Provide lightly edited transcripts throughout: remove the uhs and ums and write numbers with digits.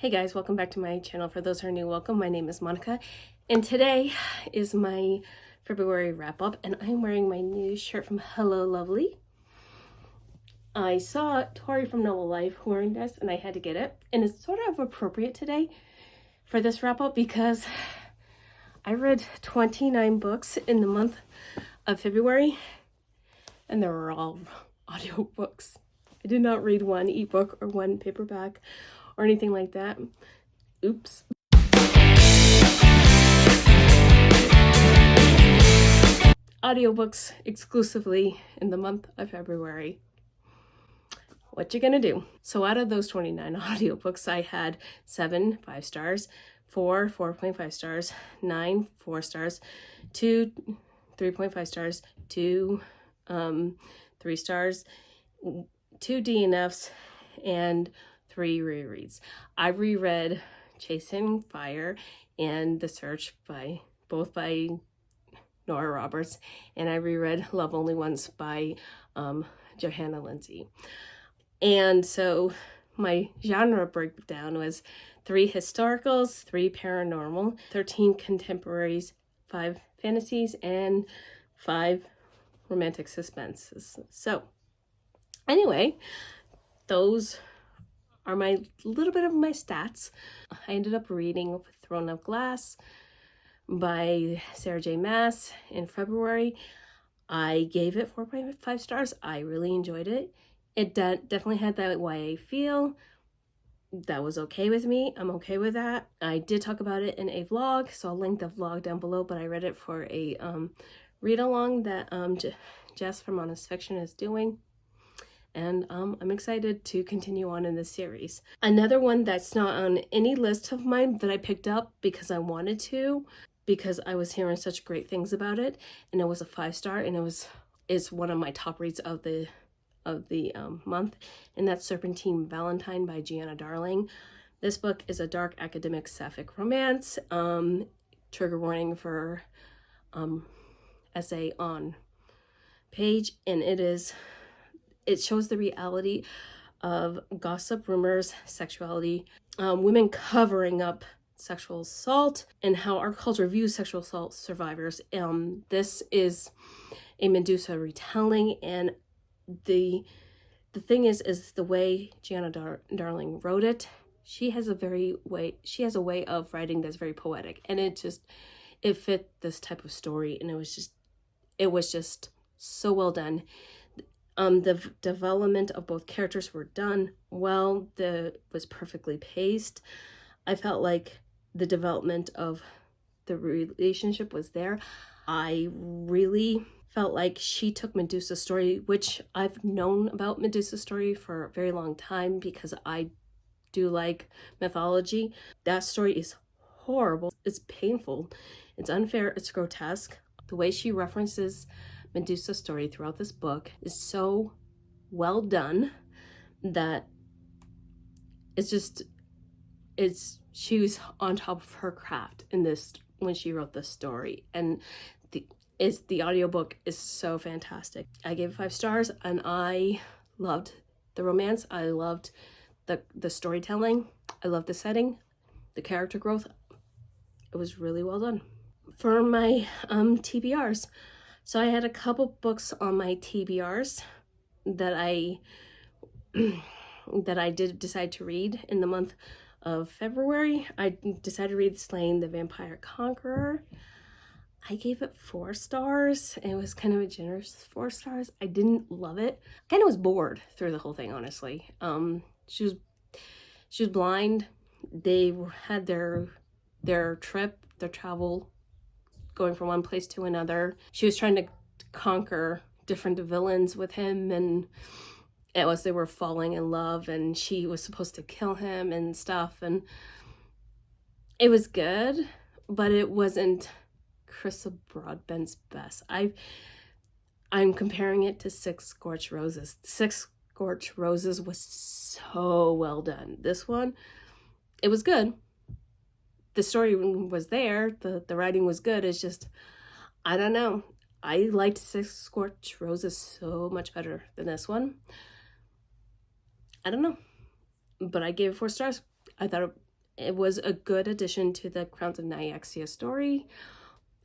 Hey guys, welcome back to my channel. For those who are new, welcome. My name is Monica, and today is my February wrap-up, and I'm wearing my new shirt from Hello Lovely. I saw Tori from Noble Life wearing this, and I had to get it, and it's sort of appropriate today for this wrap-up because I read 29 books in the month of February, and they were all audiobooks. I did not read one ebook or one paperback or anything like that. Oops. Audiobooks exclusively in the month of February. What you gonna do? So out of those 29 audiobooks, I had 7 5-stars, 4 4.5 stars, 9 4 stars, 2 3.5 stars, 2 3 stars, 2 DNFs, and 3 rereads. I reread Chasing Fire and The Search by Nora Roberts, and I reread Love Only Once by Johanna Lindsey. And so my genre breakdown was 3 historicals, 3 paranormal, 13 contemporaries, 5 fantasies, and 5 romantic suspenses. So anyway, those are my little bit of my stats. I ended up reading Throne of Glass by Sarah J. Maas in February. I gave it 4.5 stars. I really enjoyed it. It definitely had that YA feel. That was okay with me. I'm okay with that. I did talk about it in a vlog, so I'll link the vlog down below, but I read it for a read along that Jess from Honest Fiction is doing. And I'm excited to continue on in this series. Another one that's not on any list of mine that I picked up because I wanted to, because I was hearing such great things about it, and it was a 5-star, and is one of my top reads of the month, and that's Serpentine Valentine by Gianna Darling. This book is a dark academic sapphic romance. Trigger warning for essay on page, and it shows the reality of gossip, rumors, sexuality, women covering up sexual assault, and how our culture views sexual assault survivors. This is a Medusa retelling, and the thing is the way Gianna Darling wrote it. She has a way of writing that's very poetic, and it fit this type of story, and it was just so well done. The development of both characters were done well. Was perfectly paced. I felt like the development of the relationship was there. I really felt like she took Medusa's story, which I've known about Medusa's story for a very long time because I do like mythology. That story is horrible. It's painful. It's unfair. It's grotesque. The way she references Medusa's story throughout this book is so well done that she was on top of her craft in this when she wrote this story, and the audiobook is so fantastic. I gave it 5 stars, and I loved the romance. I loved the storytelling. I loved the setting, the character growth. It was really well done. For my TBRs, so I had a couple books on my TBRs that I did decide to read in the month of February. I decided to read Slaying the Vampire Conqueror. I gave it 4 stars. It was kind of a generous 4 stars. I didn't love it. I kind of was bored through the whole thing, honestly. She was blind. They had their travel going from one place to another. She was trying to conquer different villains with him, and they were falling in love, and she was supposed to kill him and stuff, and it was good, but it wasn't Carissa Broadbent's best. I'm comparing it to Six Scorched Roses. Six Scorched Roses was so well done. This one, it was good. The story was there, the writing was good. It's just, I don't know. I liked Six Scorched Roses so much better than this one. I don't know. But I gave it 4 stars. I thought it was a good addition to the Crowns of Nyaxia story.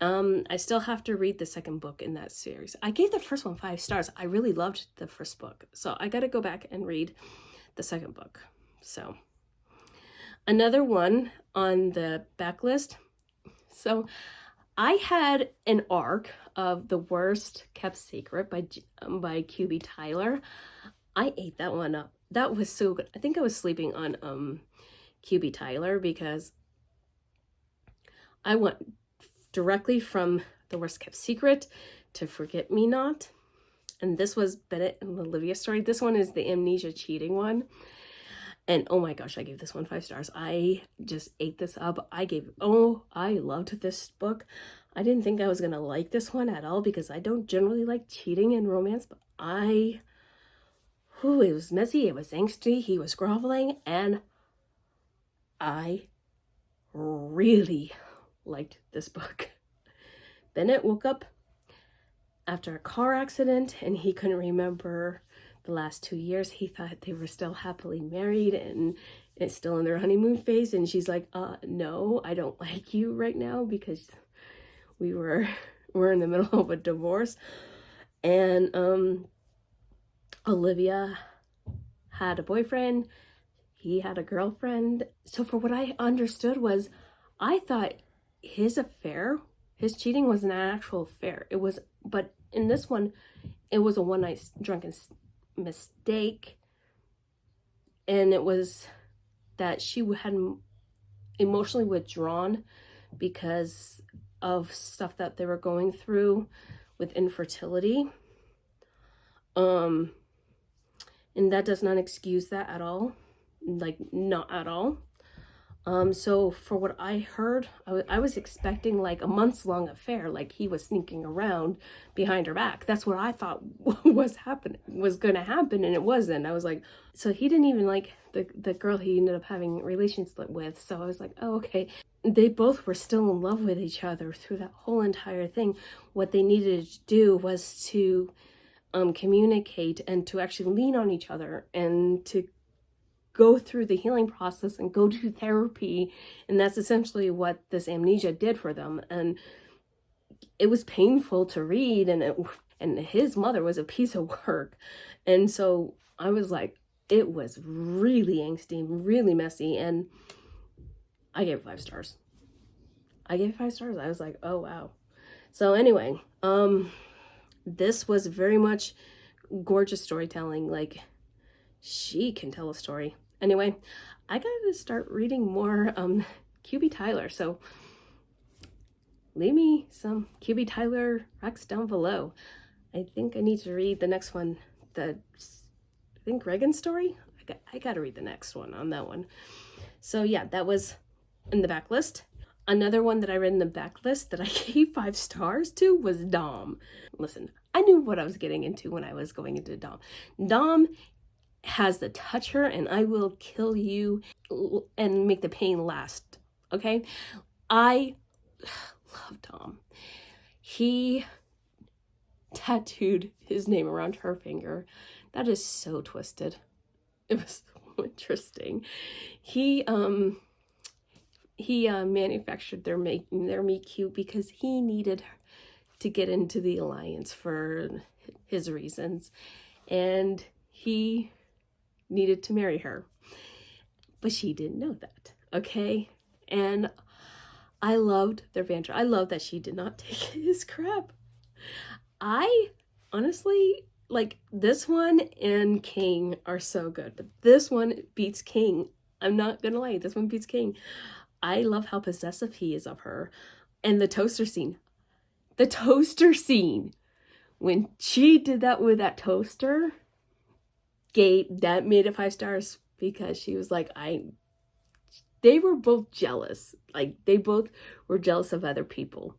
I still have to read the second book in that series. I gave the first one 5 stars. I really loved the first book. So I got to go back and read the second book. So another one on the backlist. So I had an arc of The Worst Kept Secret by QB Tyler. I ate that one up. That was so good. I think I was sleeping on QB Tyler because I went directly from The Worst Kept Secret to Forget Me Not. And this was Bennett and Olivia story. This one is the amnesia cheating one. And oh my gosh, I gave this one 5 stars. I just ate this up. I loved this book. I didn't think I was going to like this one at all because I don't generally like cheating in romance, but it was messy, it was angsty, he was groveling, and I really liked this book. Bennett woke up after a car accident and he couldn't remember the last 2 years. He thought they were still happily married and it's still in their honeymoon phase, and she's like, no, I don't like you right now because we're in the middle of a divorce. And Olivia had a boyfriend, he had a girlfriend. So for what I understood was, I thought his cheating was an actual affair. But in this one, it was a one night drunken mistake. And it was that she had emotionally withdrawn because of stuff that they were going through with infertility. And that does not excuse that at all. Like, not at all. So for what I heard, I was expecting like a months-long affair, like he was sneaking around behind her back. That's what I thought was going to happen, and it wasn't. I was like, so he didn't even like the girl he ended up having relations with. So I was like, oh, okay. They both were still in love with each other through that whole entire thing. What they needed to do was to communicate and to actually lean on each other and to go through the healing process and go to therapy. And that's essentially what this amnesia did for them. And it was painful to read, and his mother was a piece of work. And so I was like, it was really angsty, really messy, and I gave it 5 stars. I was like, oh wow. So anyway, this was very much gorgeous storytelling. Like, she can tell a story. Anyway, I gotta start reading more QB Tyler, so leave me some QB Tyler recs down below. I think I need to read the next one, I think Reagan story. I gotta read the next one on that one. So yeah, that was in the backlist. Another one that I read in the backlist that I gave 5 stars to was Dom. Listen, I knew what I was getting into when I was going into Dom. Dom has the touch her and I will kill you and make the pain last. Okay? I love Dom. He tattooed his name around her finger. That is so twisted. It was so interesting. He manufactured their meet cute because he needed to get into the alliance for his reasons, and he needed to marry her, but she didn't know that. Okay? And I loved their banter. I love that she did not take his crap. I honestly, like, this one and King are so good, but this one beats King. I'm not gonna lie, this one beats King. I love how possessive he is of her. And the toaster scene. When she did that with that toaster, that made it 5 stars because she was like, they were both jealous. Like, they both were jealous of other people.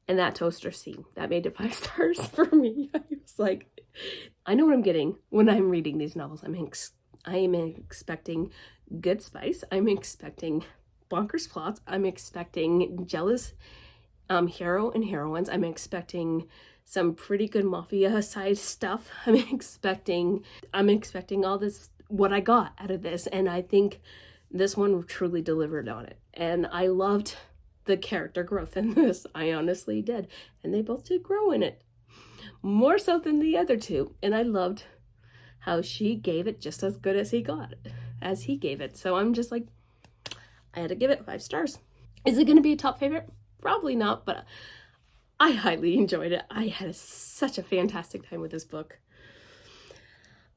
And that toaster scene, that made it 5 stars for me. I was like, I know what I'm getting when I'm reading these novels. I am expecting good spice. I'm expecting bonkers plots. I'm expecting jealous hero and heroines. I'm expecting some pretty good mafia side stuff. I'm expecting all this, what I got out of this. And I think This one truly delivered on it. And I loved the character growth in this. I honestly did. And they both did grow in it. More so than the other two. And I loved how she gave it just as good as he gave it. So I'm just like, I had to give it 5 stars. Is it going to be a top favorite? Probably not, but I highly enjoyed it. I had such a fantastic time with this book.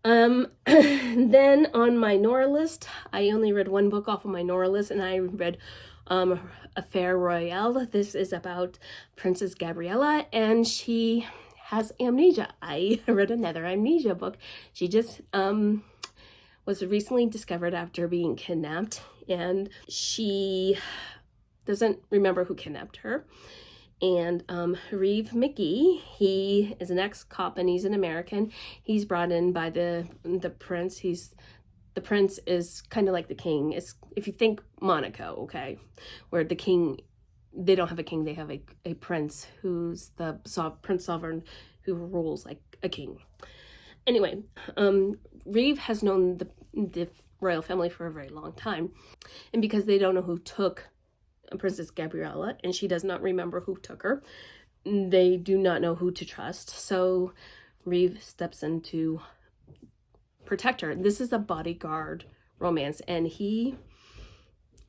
Then on my Nora list, I only read one book off of my Nora list, and I read Affaire Royale. This is about Princess Gabriella, and she has amnesia. I read another amnesia book. She just was recently discovered after being kidnapped, and she doesn't remember who kidnapped her. And Reeve McGee, he is an ex-cop and he's an American. He's brought in by the prince. The prince is kind of like the king. It's, if you think Monaco, okay, where the king, they don't have a king, they have a prince who's the prince sovereign who rules like a king. Anyway, Reeve has known the royal family for a very long time, and because they don't know who took Princess Gabriella, and she does not remember who took her, they do not know who to trust. So Reeve steps in to protect her. This is a bodyguard romance, and he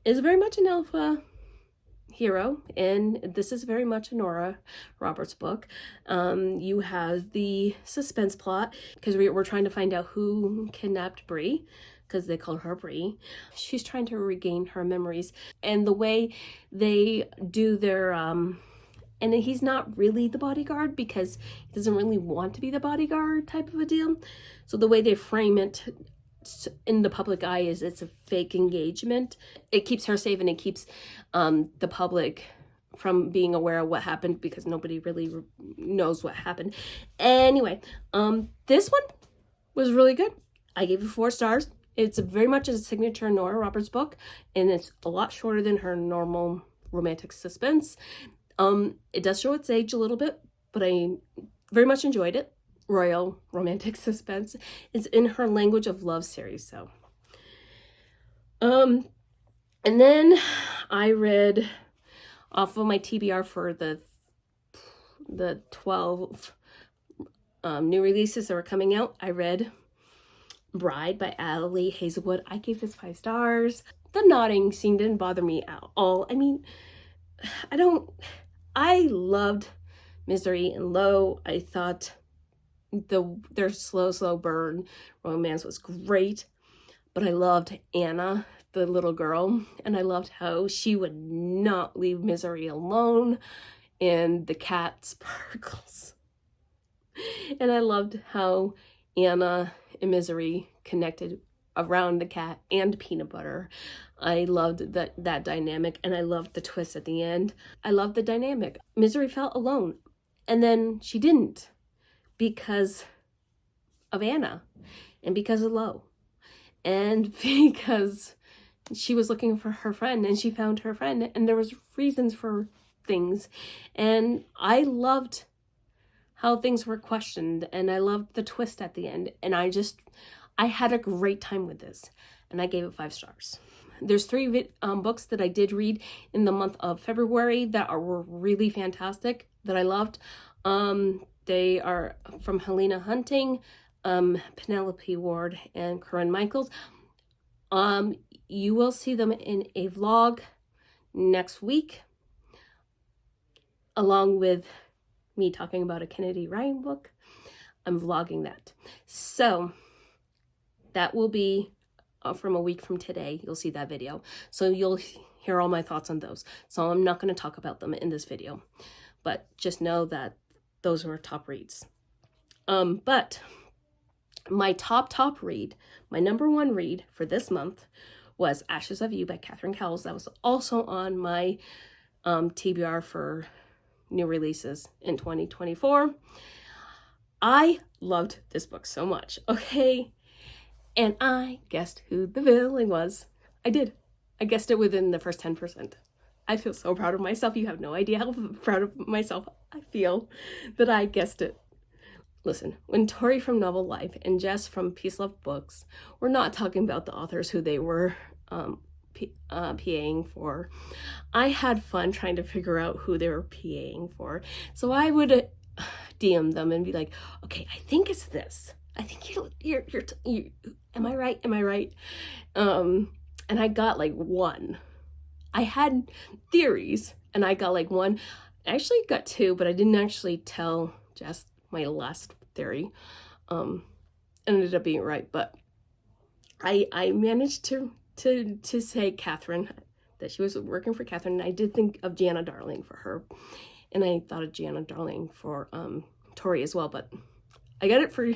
is very much an alpha hero, and this is very much a Nora Roberts book. You have the suspense plot because we're trying to find out who kidnapped Bree, because they call her Bree. She's trying to regain her memories, and the way they do their and he's not really the bodyguard because he doesn't really want to be the bodyguard type of a deal. So the way they frame it in the public eye is it's a fake engagement. It keeps her safe, and it keeps the public from being aware of what happened because nobody really knows what happened. Anyway, this one was really good. I gave it 4 stars. It's very much a signature Nora Roberts book, and it's a lot shorter than her normal romantic suspense. It does show its age a little bit, but I very much enjoyed it. Royal romantic suspense. It's in her Language of Love series, so. And then I read off of my TBR for the 12 new releases that were coming out. I read Bride by Ali Hazelwood. I gave this 5 stars. The nodding scene didn't bother me at all. I mean, I loved Misery and Low. I thought their slow burn romance was great, but I loved Anna, the little girl, and I loved how she would not leave Misery alone, and the cat Sparkles. And I loved how Anna and Misery connected around the cat and Peanut Butter. I loved that dynamic, and I loved the twist at the end. I loved the dynamic. Misery felt alone, and then she didn't because of Anna and because of Lo, and because she was looking for her friend and she found her friend, and there was reasons for things. And I loved how things were questioned, and I loved the twist at the end, and I had a great time with this, and I gave it 5 stars. There's 3 books that I did read in the month of February that were really fantastic, that I loved. They are from Helena Hunting, Penelope Ward, and Corinne Michaels. You will see them in a vlog next week, along with me talking about a Kennedy Ryan book. I'm vlogging that. So that will be from a week from today. You'll see that video. So you'll hear all my thoughts on those. So I'm not going to talk about them in this video, but just know that those were top reads. But my top read, my number 1 read for this month was Ashes of You by Catherine Cowles. That was also on my TBR for new releases in 2024. I loved this book so much, okay? And I guessed who the villain was. I did. I guessed it within the first 10%. I feel so proud of myself. You have no idea how proud of myself I feel that I guessed it. Listen, when Tori from Novel Life and Jess from Peace Love Books, we're not talking about the authors who they were PAing for. I had fun trying to figure out who they were PAing for. So I would DM them and be like, okay, I think it's this. I think you're am I right? Am I right? And I got like one. I had theories and I got like one. I actually got two, but I didn't actually tell Jess my last theory. Ended up being right, but I managed to say Catherine, that she was working for Catherine, and I did think of Gianna Darling for her, and I thought of Gianna Darling for Tori as well, but I got it for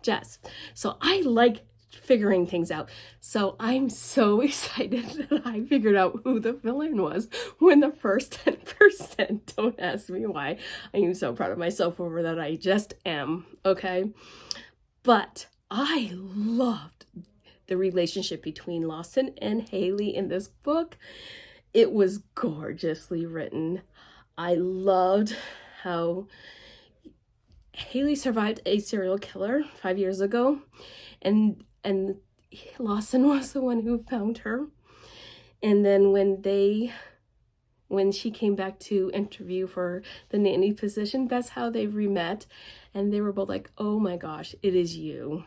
Jess. So I like figuring things out. So I'm so excited that I figured out who the villain was when the first 10%. Don't ask me why. I am so proud of myself over that. I just am, okay? But I loved the relationship between Lawson and Haley in this book. It was gorgeously written. I loved how Haley survived a serial killer 5 years ago, and Lawson was the one who found her. And then when she came back to interview for the nanny position, that's how they re-met, and they were both like, oh my gosh, it is you.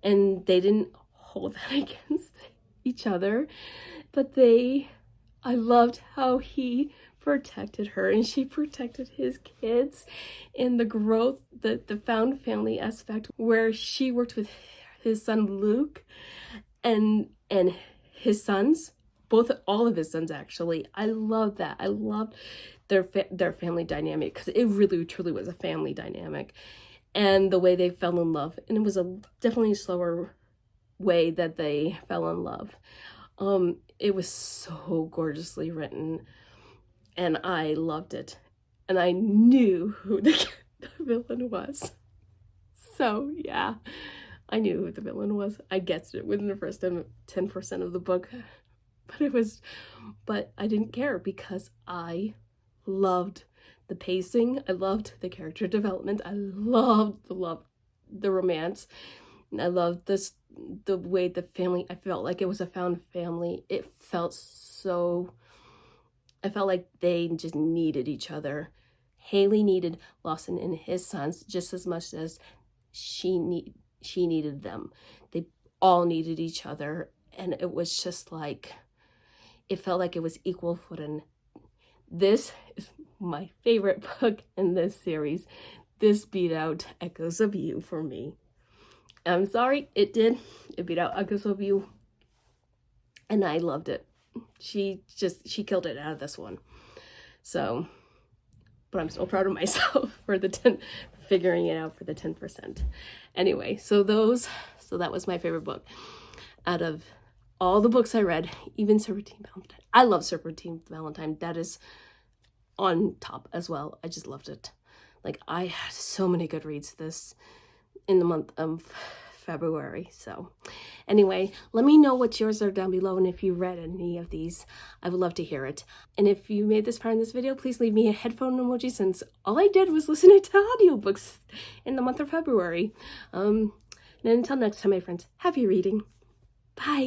And they didn't hold that against each other, but I loved how he protected her and she protected his kids, and the growth, the found family aspect where she worked with his son Luke and his sons, all of his sons actually. I love that. I loved their family dynamic, because it really truly was a family dynamic, and the way they fell in love. And it was definitely a slower way that they fell in love. It was so gorgeously written, and I loved it. And I knew who the villain was. So yeah, I knew who the villain was. I guessed it within the first 10% of the book. But I didn't care, because I loved the pacing. I loved the character development. I loved the romance. And I loved the way the family, I felt like it was a found family. I felt like they just needed each other. Haley needed Lawson and his sons just as much as she needed them. They all needed each other, and it was just like, it felt like it was equal footing. This is my favorite book in this series. This beat out Echoes of You for me. I'm sorry, it beat out Echoes of You, and I loved it. She killed it out of this one. So, but I'm so proud of myself for figuring it out for the 10%. Anyway, so that was my favorite book out of all the books I read, even Serpentine Valentine. I love Serpentine Valentine. That is on top as well. I just loved it. Like, I had so many good reads in the month of February. So anyway, let me know what yours are down below, and if you read any of these, I would love to hear it. And if you made this part in this video, please leave me a headphone emoji, since all I did was listen to audiobooks in the month of February. And until next time, my friends, happy reading. Bye.